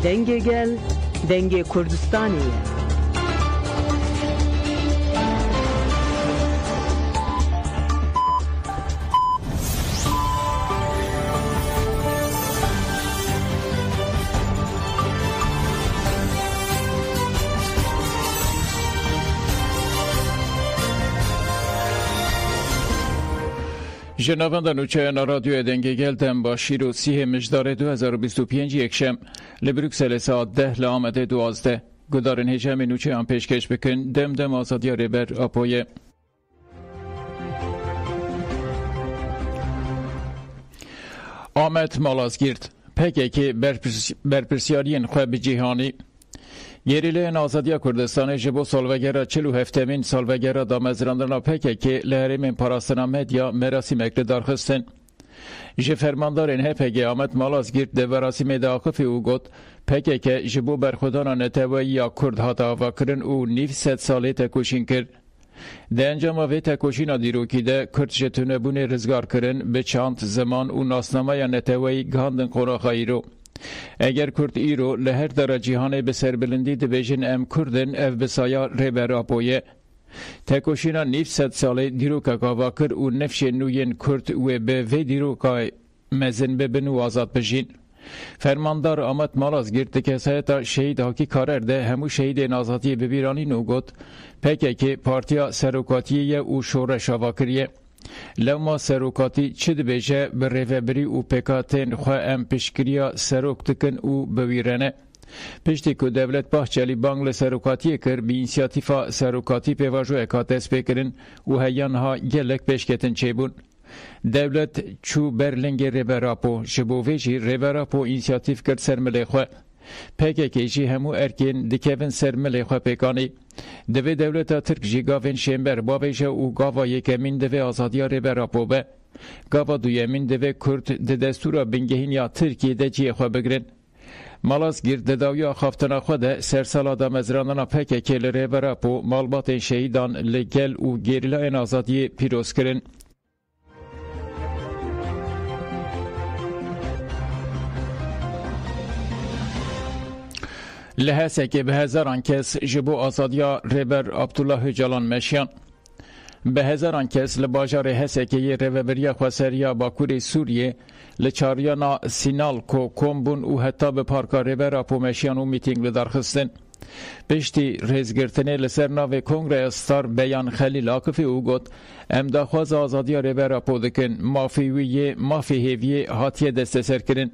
denge gel, denge Kurdistaniyê. جنابان نوچهان رادیو دنگه گلتن با شیر و سیه مجدار 2025 یکشم لبروکسل ساعت 10 لآمده 12 گدارن هجم نوچهان پیشکش بکن دم آزادی ریبر آپویه. آمد مالازگیرد PKK برپرسیارین خواب جیهانی گریله آزادی کردستان جبو سالوگرا 47مین سالوگرا دامزراندن PKK لهرم پاراستنا مدیا مراسم اکل دارخستن. جه فرماندارین HPG آمد مالازگیرد ده مراسم داخفی او گوت PKK جبو برخودان نتوایی یا کرد هاتا آوا کرن او 900 ساله تکوشین کرد. ده انجام وی تکوشین دیروکی ده کرد جتونه بونه رزگار کرن به چند زمان او ناسنامه یا نتوایی گاندن قراخایی رو. اگر کرد ایرو لهر در جهان به سربلندی دبیجن ام کردن اف بسایا ریبر آپویه. تکوشینا 900 ساله دیروکا گاواکر و نفش نوین کرد و به وی دیروکای مزن ببن و آزاد بجین. فرماندار آمد مالازگیرد که سایتا شهید حاکی کاررده همو شهید نازاتی ببیرانی نوگوت PKK پارتیا سروکاتیه و شورش آواکریه. لما سروکاتی چه دبیجه به ریوبری و پکاتین خواه ام پیشگیریا سروک تکن و بویرنه. پشتی که دولت باحچلی بانگل سروکاتی کر بی انسیاتیفا سروکاتی پیواجو اکاتس پیکرن و هیانها گلک پیشکتن چه بون. دولت چو برلنگ ریبراپو شبوویجی ریبراپو انسیاتیف کرد سرملی خواه. PKK جی همو ارکین دکیون سرملی خواه پیکانی. دوی دولتا ترک جی گاوین شیمبر باویجه و گاوا یکمین دوی آزادیا ریبراپو به. گاوا دویمین دوی کرد ده دستورا بنگهین یا ترکی ده جی خواه بگرن. مالازگیر ده داویا خافتنا خواه ده سرسالا دا مزرانانا PKK لریبراپو مالبات شهیدان لگل و گریلا این آزادی پیروز کرن. لحظه که به هزاران کس جبو آزادیا ریبر عبدالله هجالان مشیان. به هزاران کس لباجار هسه که یه ریوبریا خواسریا باکوری سوریه لچاریانا سینال کو کومبون و حتی به پارکا ریبر اپو مشیان و میتینگ لدارخستن. پشتی ریزگرتنه لسر ناو کنگره استار بیان خلیل آکفی او گوت امداخواز آزادیا ریبر اپو دکن مافی هیویه هاتیه دست سر کرن.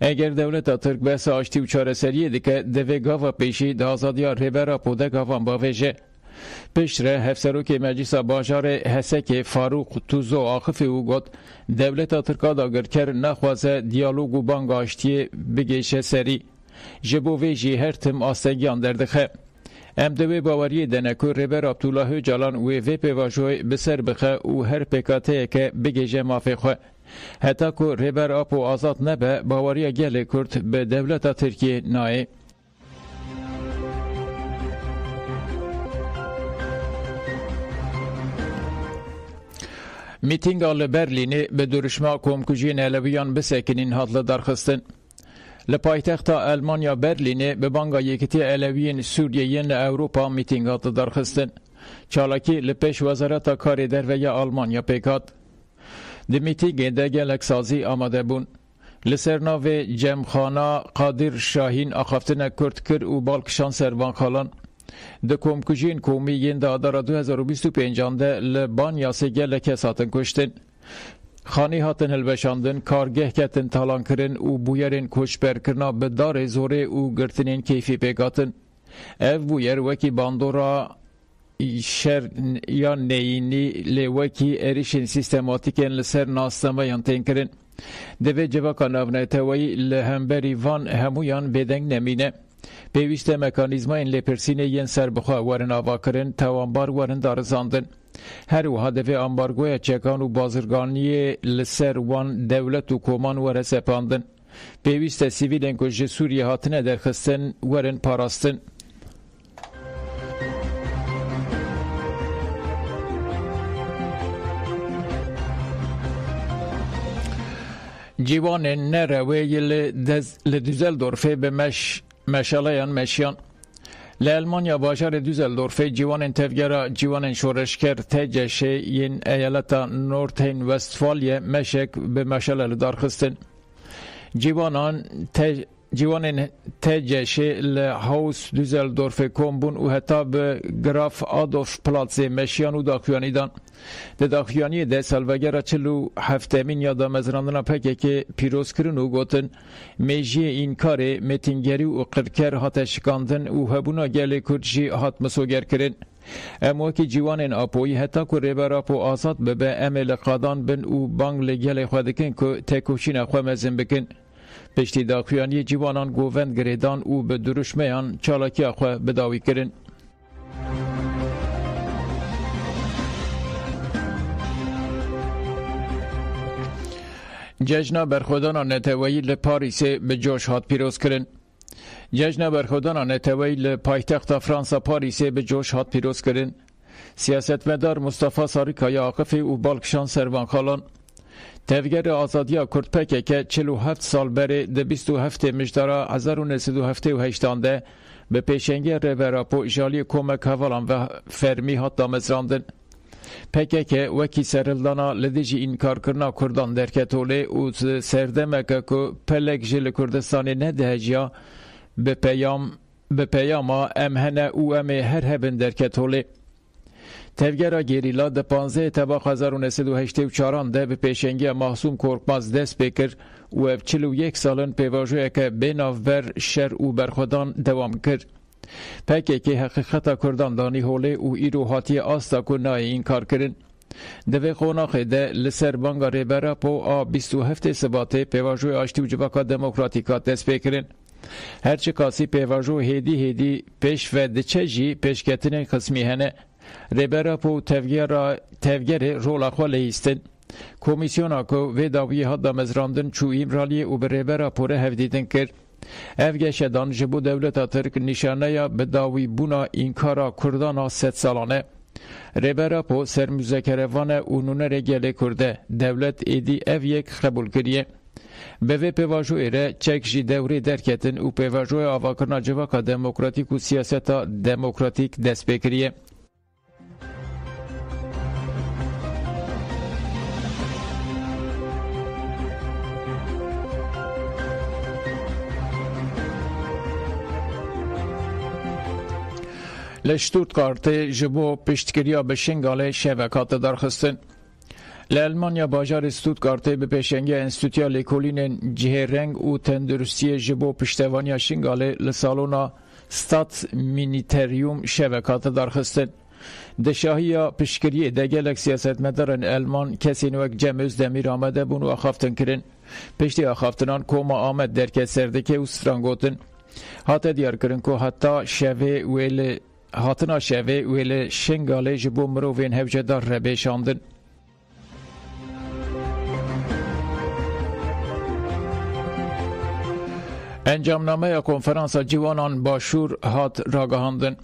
اگر دولت ترک بحث آشتی و چاره سریه دیگه دوی گاوا پیشی ده آزادیا ریبر پوده گاوان باویجه. پشتره هفسروک مجلس باجار حسک فاروق توزو آخفی او گوت دولت ترکا داگر کر نخوازه دیالوگ و بانگ آشتی بگیشه سری. جبو ویجی هر تم آستگیان دردخه. ام دوی باوری دنکو ریبر عبدالله جالان و وی پیواجوی بسر بخه و هر پیکاته که بگیشه مافی خواه. حتی که ریبر آپو آزاد نبه باوری گل کرد به دولت ترکیه نایه. میتینگ آل برلینی به درشما کمکوژین علویان بسکنین حدل درخستن. لپایتخت آلمانیا برلینی به بانگا یکتی علویین سوریهین اوروپا میتینگات درخستن. چالاکی لپش وزارت کاری در ویا آلمانیا پیکات. دی میتینگ ده گلک سازی آماده بون. لسرناو جمخانا قادر شاهین آخافتن کرد کر و بالکشان سروان خالان. ده کمکوژین کومیین ده آدارا 2025 ده لبان یاسی گلک ساتن کشتن. خانی هاتن هلبشاندن کارگه کتن تالان کرن و بویرین کشبر کرنا به دار زوره و گرتنین کیفی پیگاتن. او بویر وکی باندورا شر یا نینی لوکی اریشن سیستماتیکن لسر ناستمه یانتین کرن. دوی جواکا نونتوی لهمبری وان همویان بدنگ نمینه. پیوست مکانیزماین لپرسینه ین سر بخواه ورن آوا کرن توانبار ورن دارزاندن. هر و هدف امبارگوی چکان و بازرگانی لسر وان دولت و کمان ور سپاندن. پیوست سیویلن که سوریه هاتنه درخستن ورن پاراستن. جیوان نروی لدوزلدورف به مشالیان مشیان لألمانيا باجار دوزلدورف جوان تفجر جوان شورشکر تجشه این ایالت نورتین وستفالیا مشک به مشال دارخستن جوان تجشه لهاوس دوزلدورف کمبون و حتی به گراف آدولف پلاتز مشیان و داخویانی دان ده داخویانی ده سالوگر 47 یا مزراندنا پکه که پیروز کرن و گوتن میجی این کار متینگری و قرکر هات شکاندن و هبونا گل کرجی هات مسوگر کرن اما که جوان اپوی حتی که ریبر اپو آزاد به امل قادان بن و بانگ لگل خودکن که تکوشین خواه مزن بکن پشتی داخویانی جوانان گووند گریدان و به درشمیان چالاکی خواه بداوی کرن جشن برخودان نتوایی لپاریس به جوش هات پیروز کرن جشن برخودان نتوایی لپایتخت فرانسا پاریس به جوش هات پیروز کرن سیاستمدار مصطفی ساریکای عاقفی و بالکشان سروان خالان تفگر آزادیا کرد پکه که 47 سال بره ده 27 مجدارا 1978 به پیشنگی ریوراپو جالی کمک هوالان و فرمی هات دامزراندن پکه که وکی سرلدانا لدیجی اینکار کرنا کردان درکتوله و سردمکه که پلک جل کردستان ندهجیا به پیاما امهنه او امه هر هبن درکتوله تفگرا گریلا ده 15 تباق 1984 ده به پیشنگی محسوم کورکماز دست بکر و 41 سالن پیواجوی که بیناوبر شر و برخودان دوام کرد پکه که حقیقتا کردان دانی هوله و ایرو هاتی آستا کنای این کار کرن دوی قوناخه ده لسر بانگا ریبرا پو آ 27 سباته پیواجوی آشتی و جواکا دموکراتیکات دست بکرن هرچه کاسی پیواجو هیدی پیش و دچه جی پیشکتن قسمی هنه ریبرا پو تفگر رولا خواله ایستن کمیسیونا که و داوی ها دامزراندن چو ایمرالی و به ریبرا پوره هفدیدن کرد افگشدان جبو دولتا ترک نشانه یا به داوی بونا اینکارا کردانا 100 سالانه ریبرا پو سر مذاکروان اونونه رگله کرده دولت ایدی اف یک قبول کریه به وی پیواجو ایره چک جی دوری درکتن و پیواجو آواکرنا جواکا دموکراتیک و سیاستا دموکراتیک دست بکریه لشتوتگارت جبو پشتگیریا به شنگال شبکات درخستن لألمانیا باجار استوتگارت به پیشنگی انستیتویا لیکولین جهرنگ و تندرستی جبو پشتوانیا شنگال لسالونا ستات مینیتریوم شبکات درخستن دشاهیا پشتگیری دگلک سیاست مدارن المان کسی نوک جمعز دمیر آمده بون و اخافتن کرن پشتی اخافتنان کوما آمد در کسردکه و سترانگوتن حتی دیار کرن که حتی شوه ویل هاتنا شوه ویل شنگاله جبو مرووین هفجدار ربیشاندن انجامنامه کنفرانس جوانان باشور هات راگهاندن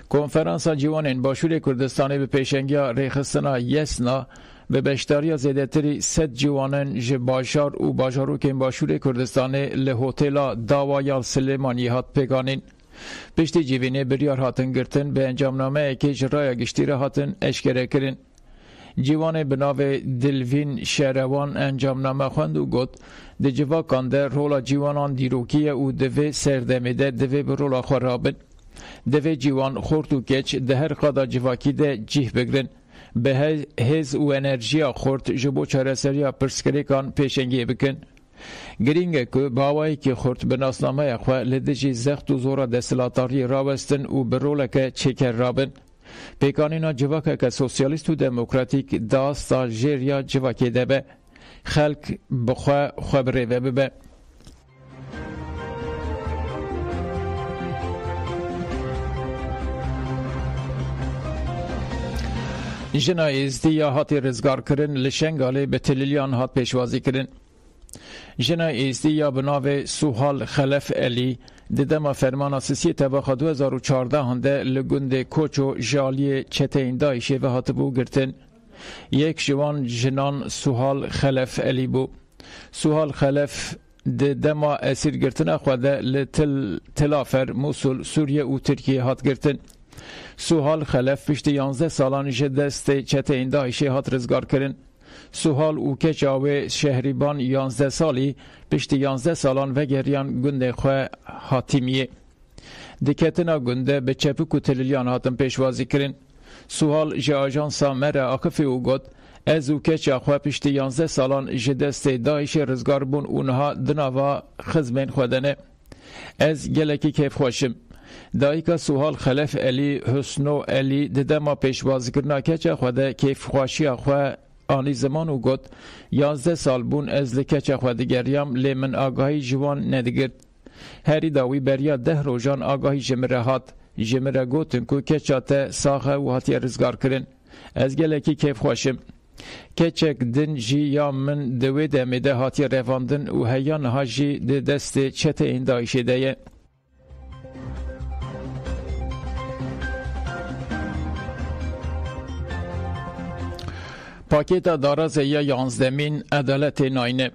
کنفرانس جوانان باشور کردستانی به پیشنگی ریخستنا یسنا به بشتاری زیدتری 100 جوانان جباشار و باشارو که باشور کردستانی لهوتیلا داوایال سلیمانی هات پیگانین پشتی جیوینه بریار هاتن گرتن به انجامنامه که جرای گشتیر هاتن اشکره کرن جوان بناو دلوین شهروان انجامنامه خوند و گوت ده جواکان ده رولا جوانان دیروکیه و دوی سردمیده دوی به رولا خورابن دوی جوان خورد و کچ ده هر قدا جواکی ده جیه بگرن به هز و انرژیا خورد جبو چارسریا پرسکریکان پیشنگی بکن گرینگه که باوایی که خورد به ناسنامه خواه لدجی زخت و زورا دستلاتاری راوستن و برولک چکر رابن پیکانینا جواکه که سوسیالیست و دموکراتیک داستا جیریا جواکی دبه خلق بخواه خبره ببه جنا ازدی یا هاتی رزگار کرن لشنگاله به تلیلیان هات پیشوازی کرن جنا ازدی یا بناو سوحال خلف علی دیدم فرمان اساسی تباخ 2014 هنده لگند کوچو جالی چتین دایشه و هاتبو گرتن یک جوان جنان سوحال خلف علی بو سوهال خلف د دما اسیر گرتن خواده لتلافر موسول سوریه و ترکیه هات گرتن. سوهال خلف پشت 11 سالان دست چته این داعشی هات رزگار کرن. سوهال و کچاوه شهریبان 11 سالی پشت 11 سالان و گریان گنده خواه حاتمیه. دکتنا گنده به چپک و تلیلیان هاتن پیشوازی کرن. سوهال جه آجانسا مره آقفی او گد از او کچا خواه پشت 11 سالان دست داعش رزگار بون اونها دناوا خزمین خودنه. از گلکی کیف خوشم. دایکا سوهال خلف علی حسنو علی ددما پیشوازی کرنا کچا خوده کیف خوشی خواه آنی زمان او گد 11 سال بون از لکچا خوده گریم لی من آگاهی جوان ندگرد. هری داوی بریا 10 روزان آگاهی جمره هات جمره گوتن کو کچاته ساخه و هاتی رزگار کرن. از گلکی کیف خوشم. کچک دن جی یا من دوی دمیده هاتی رواندن و هیان ها جی ده دست چته این دایشه ده. پاکیتا دارازه یا 11مین عدالت ناینه.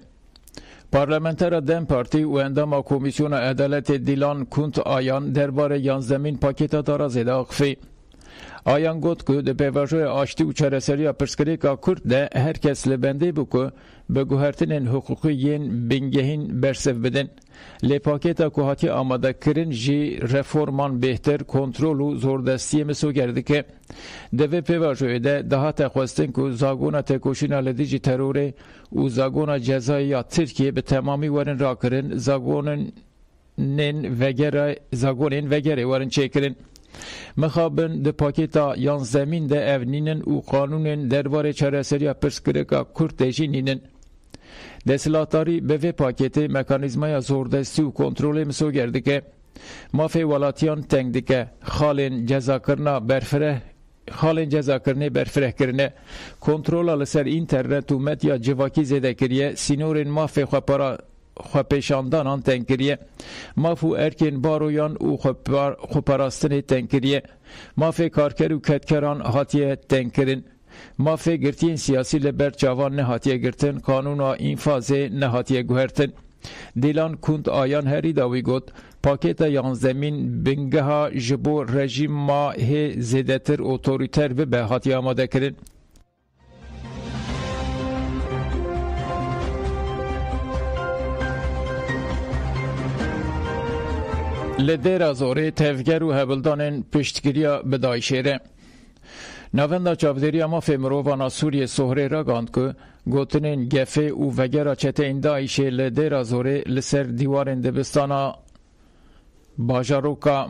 پارلمانتر دم پارتی و اندام کمیسیون عدالت دیلان کنت آیان درباره 11مین پاکیتا دارازه ده اخفی. آیان گفت که ده پیوژوی آشتی و چرسری پرسکری که کرد ده هر کس لبنده بکو به گوهرتن حقوقی ین بینگهین برسف بدن. لی پاکیتا که هاتی آماده کرن جی رفورمان بهتر کنترل و زوردستی مسو کرده که ده پیوژوی ده دهات خواستن که زاگونا تکوشینا لدیجی تروره و زاگونا جزایی یا ترکیه به تمامی ورن را کرن زاگونن وگره ورن چه کرن. مخابن ده پاکیتا 11مین ده اونینن و قانونن درباره چرسری پرسکرکا کرتشی نینن. دستلاتاری به وی پاکیت مکانیزمای زوردستی و کنترل مسو گرده که مافی ولاتیان تنگ دکه خالین جزا کرنه برفره کرنه کنترل لسر اینترنت و مدیا جواکی زده کریه سینورین مافی خو پیشاندانان تنکریه مافو ارکین بارویان و خو پراستن تنکریه مافی کارکر و کتکران هاتیه تنکرین مافی گرتین سیاسی لبر چاوان نهاتیه گرتن قانونا این فازه نهاتیه گوهرتن. دیلان کند آیان هری داوی گوت پاکیتا 11مین بنگه ها جبو رژیم ما هی زیدتر اوتوریتر و به هاتیه آماده کرن. لدیر زوره تفگر و هبلدان پشتگیریا به دایشیره. نواندا چاودری اما فیمرووانا سوریه سهره را گاند که گوتنین گفه و وگرا چته این دایشه لدیر زوره لسر دیوارن دبستانا باجاروکا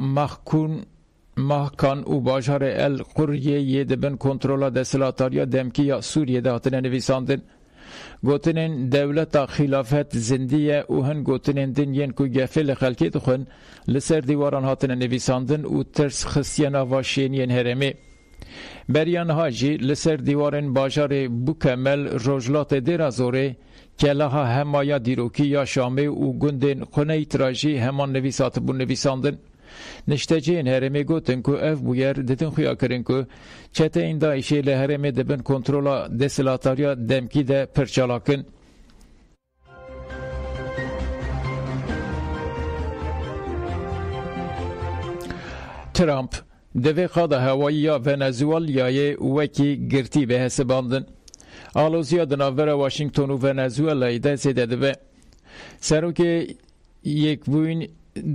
محکان و باجار القریه یه دبن کنترولا دستلاتاریا دمکی یا سوریه دهاتن نویساندن. گوتنین دولتا خلافت زندیه و هن گوتنین دنین که گفه لخلکی دخون لسر دیواران هاتن نویساندن و ترس خستیانا واشینین هرمه. بریان هاجی لسر دیوارن باجار بوکمل روجلات دیرازوره که لها همایا دیروکی یا شامه و گندن خونه تراجی همان نویسات بون نویساندن. نشتجین هرمه گوتن که اف بویر دتن خویا کرن که چته این دایشه لهرمه دبن کنترولا دسلاتاریا دمکی ده پرچالاکن. ترامپ دوی خواهد هوایی یا ونزوئلای وکی گرتی به حساباندن. آلوزیا دناور واشنگتن و ونزوئلای ده زیده دوی. سروک یک بوین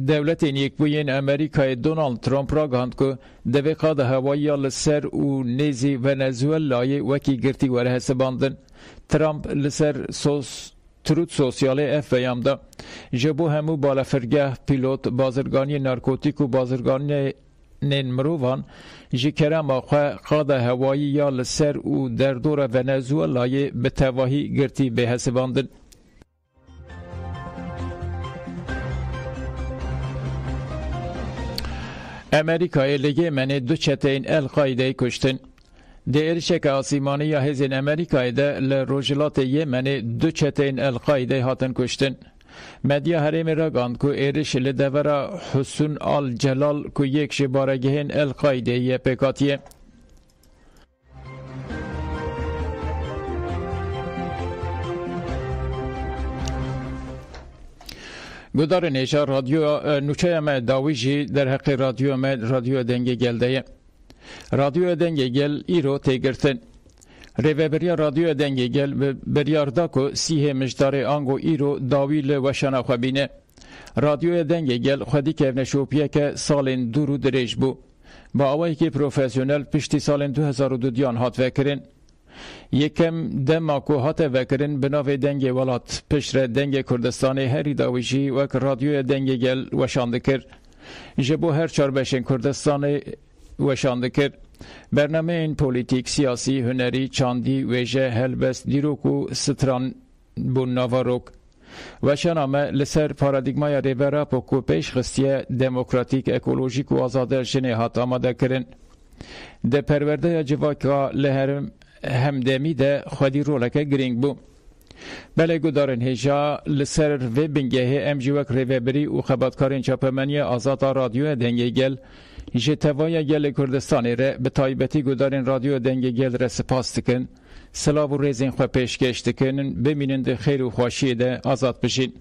دولت یک بوین امریکای دونالد ترامپ را گاند که دوی خواهد هوایی یا لسر و نیزی ونزوئلای وکی گرتی وره حساباندن. ترامپ لسر ترود سوسیالی اف بیامده. جبو همو بالافرگه پیلوت بازرگانی نارکوتیک و بازرگانی نین مروان جی کرم آخواه قاد هوایی یا لسر و در دور ونزوئلای به تواهی گرتی به حساباندن. امریکای لگه منه دو چتین القاعده کشتن. در ارشک آسیمانی یا هزین امریکای ده لروجلات یمنه دو چتین القاعده هاتن کشتن. مدیا هرم را گاند که ایرش لدورا حسون آل جلال که یک شبارگهن القاعده یه پکاتیه. گودارن هجا رادیو نوچه ما داویجی در حق رادیو ما رادیو دنگی گلده. رادیو دنگی گل ایرو تیگرتن. ریوبریا رادیو دنگی گل بریاردا کو سیه مجدار آنگو ایرو داویل وشنا خوابینه. رادیو دنگی گل خودی که نشوپیه که سالین دورو دریج بو. با آوائی که پروفیسیونل پشتی سالین 2002 دیان هات وکرین. یکم دماکو هات وکرین بناو دنگ ولات پشر دنگ کردستان هری داویجی وک رادیو دنگ گل وشاندکر. جبو هر چاربشن کردستان وشاندکر. برنامه این پولیتیک، سیاسی، هنری، چاندی، ویژه، هلبست، دیروکو، ستران بون ناواروک. وشنامه لسر پارادیگمای ریورا پوکو پیش خستیه دموکراتیک، اکولوژیک و آزاده جنه هات آماده کرن. ده پرورده جواکا لهرم همدمی ده خودی رولکه گرینگ بو. بله گودارن هجا لسر و بنگه امجیوک ریوبری و خباتکارین چاپمنی آزاد رادیو دنگی گل جتوای گل کردستانی ره به تایبتی گودارن رادیو دنگی گل ره سپاس دکن، سلاو و ریزین خواه پیشکش دکنن بمینند خیر و خواشی ده آزاد بشین.